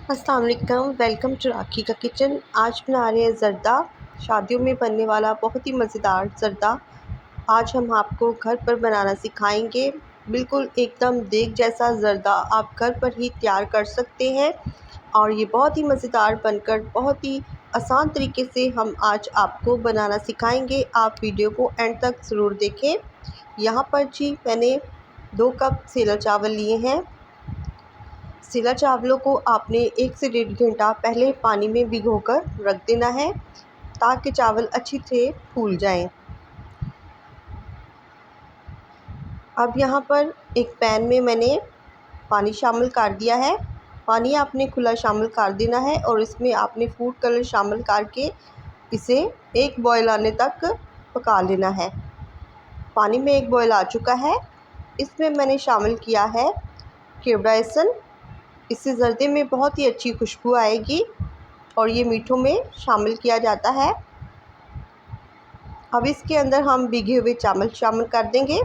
अस्सलाम वालेकुम, welcome to राखी का किचन। आज बना रहे हैं ज़र्दा। शादियों में बनने वाला बहुत ही मज़ेदार ज़र्दा आज हम आपको घर पर बनाना सिखाएंगे। बिल्कुल एकदम देग जैसा ज़र्दा आप घर पर ही तैयार कर सकते हैं और ये बहुत ही मज़ेदार बनकर बहुत ही आसान तरीके से हम आज आपको बनाना सिखाएंगे। आप वीडियो को एंड तक ज़रूर देखें। यहाँ पर जी मैंने 2 कप सेला चावल लिए हैं। सेला चावलों को आपने 1 से 1.5 घंटा पहले पानी में भिगोकर रख देना है ताकि चावल अच्छी से फूल जाएं। अब यहाँ पर एक पैन में मैंने पानी शामिल कर दिया है। पानी आपने खुला शामिल कर देना है और इसमें आपने फूड कलर शामिल करके इसे एक बॉयल आने तक पका लेना है। पानी में एक बॉयल आ चुका है। इसमें मैंने शामिल किया है केवड़ा एसन। इससे ज़र्दे में बहुत ही अच्छी खुशबू आएगी और ये मीठों में शामिल किया जाता है। अब इसके अंदर हम भीगे हुए चावल शामिल कर देंगे,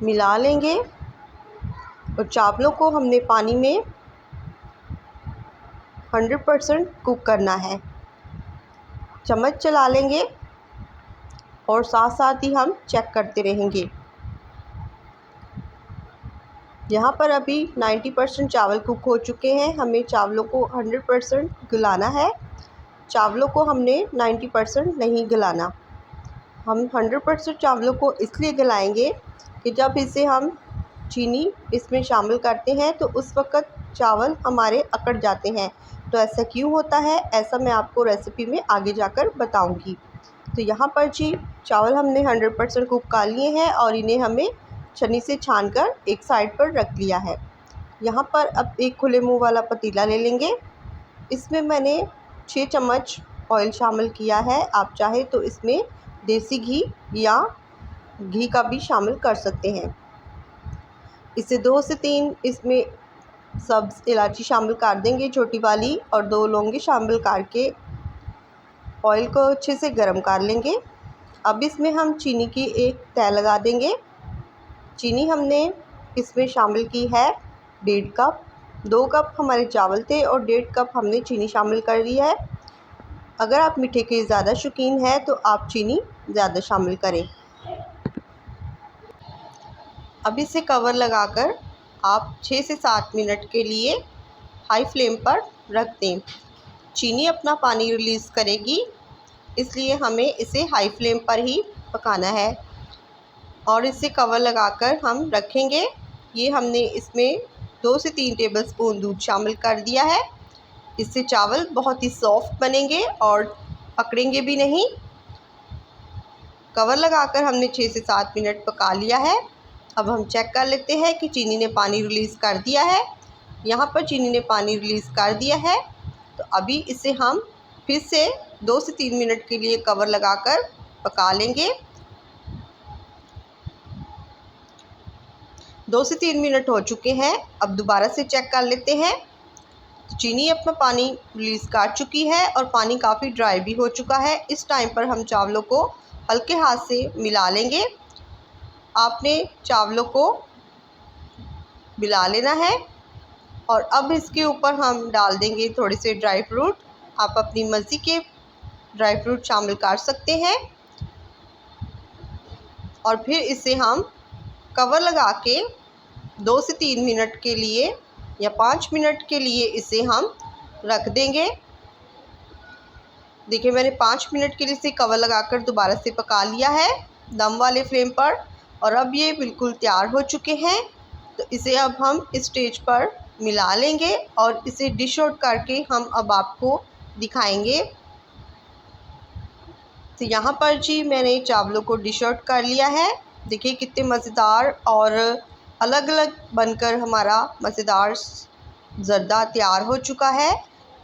मिला लेंगे और चावलों को हमने पानी में 100% कुक करना है। चम्मच चला लेंगे और साथ साथ ही हम चेक करते रहेंगे। यहाँ पर अभी 90% चावल कुक हो चुके हैं। हमें चावलों को 100% गलाना है। चावलों को हमने 90% नहीं गलाना। हम 100% चावलों को इसलिए गलाएंगे कि जब इसे हम चीनी इसमें शामिल करते हैं तो उस वक़्त चावल हमारे अकड़ जाते हैं। तो ऐसा क्यों होता है, ऐसा मैं आपको रेसिपी में आगे जाकर बताऊंगी। तो यहाँ पर जी चावल हमने 100% कुक कर लिए हैं और इन्हें हमें छन्नी से छानकर एक साइड पर रख लिया है। यहाँ पर अब एक खुले मुंह वाला पतीला ले लेंगे। इसमें मैंने 6 चम्मच ऑयल शामिल किया है। आप चाहे तो इसमें देसी घी या घी का भी शामिल कर सकते हैं। इसे 2 से 3 इसमें सब्ज़ इलायची शामिल कर देंगे छोटी वाली और 2 लौंगे शामिल करके ऑयल को अच्छे से गर्म कर लेंगे। अब इसमें हम चीनी की एक तह लगा देंगे। चीनी हमने इसमें शामिल की है 1.5 कप। 2 कप हमारे चावल थे और 1.5 कप हमने चीनी शामिल कर दी है। अगर आप मीठे के ज़्यादा शौकीन हैं तो आप चीनी ज़्यादा शामिल करें। अब इसे कवर लगाकर आप 6 से 7 मिनट के लिए हाई फ्लेम पर रख दें। चीनी अपना पानी रिलीज़ करेगी, इसलिए हमें इसे हाई फ्लेम पर ही पकाना है और इसे कवर लगाकर हम रखेंगे। ये हमने इसमें 2 से 3 टेबलस्पून दूध शामिल कर दिया है। इससे चावल बहुत ही सॉफ्ट बनेंगे और पकड़ेंगे भी नहीं। कवर लगाकर हमने 6 से 7 मिनट पका लिया है। अब हम चेक कर लेते हैं कि चीनी ने पानी रिलीज़ कर दिया है। यहाँ पर चीनी ने पानी रिलीज़ कर दिया है। तो अभी इसे हम फिर से 2 से 3 मिनट के लिए कवर लगाकर पका लेंगे। 2 से 3 मिनट हो चुके हैं। अब दोबारा से चेक कर लेते हैं। चीनी अपना पानी रिलीज़ कर चुकी है और पानी काफ़ी ड्राई भी हो चुका है। इस टाइम पर हम चावलों को हल्के हाथ से मिला लेंगे। आपने चावलों को मिला लेना है और अब इसके ऊपर हम डाल देंगे थोड़े से ड्राई फ्रूट। आप अपनी मर्ज़ी के ड्राई फ्रूट शामिल कर सकते हैं और फिर इसे हम कवर लगा के 2 से 3 मिनट के लिए या 5 मिनट के लिए इसे हम रख देंगे। देखिए मैंने 5 मिनट के लिए इसे कवर लगाकर दोबारा से पका लिया है दम वाले फ्लेम पर और अब ये बिल्कुल तैयार हो चुके हैं। तो इसे अब हम इस स्टेज पर मिला लेंगे और इसे डिश आउट करके हम अब आपको दिखाएंगे। तो यहाँ पर जी मैंने चावलों को डिश आउट कर लिया है। देखिए कितने मज़ेदार और अलग अलग बनकर हमारा मज़ेदार ज़र्दा तैयार हो चुका है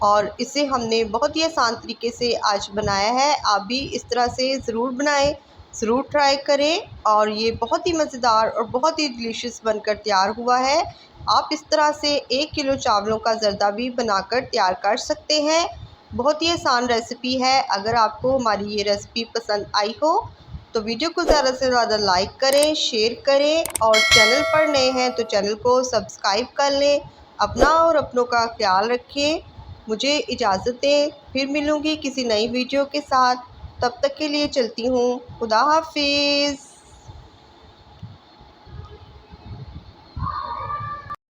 और इसे हमने बहुत ही आसान तरीके से आज बनाया है। आप भी इस तरह से ज़रूर बनाएं, ज़रूर ट्राई करें और ये बहुत ही मज़ेदार और बहुत ही डिलीशियस बनकर तैयार हुआ है। आप इस तरह से 1 किलो चावलों का ज़र्दा भी बनाकर तैयार कर सकते हैं। बहुत ही आसान रेसिपी है। अगर आपको हमारी ये रेसिपी पसंद आई हो तो वीडियो को ज़्यादा से ज़्यादा लाइक करें, शेयर करें और चैनल पर नए हैं तो चैनल को सब्सक्राइब कर लें अपना और अपनों का ख्याल रखें। मुझे इजाज़त दें, फिर मिलूँगी किसी नई वीडियो के साथ। तब तक के लिए चलती हूँ। खुदा हाफिज़।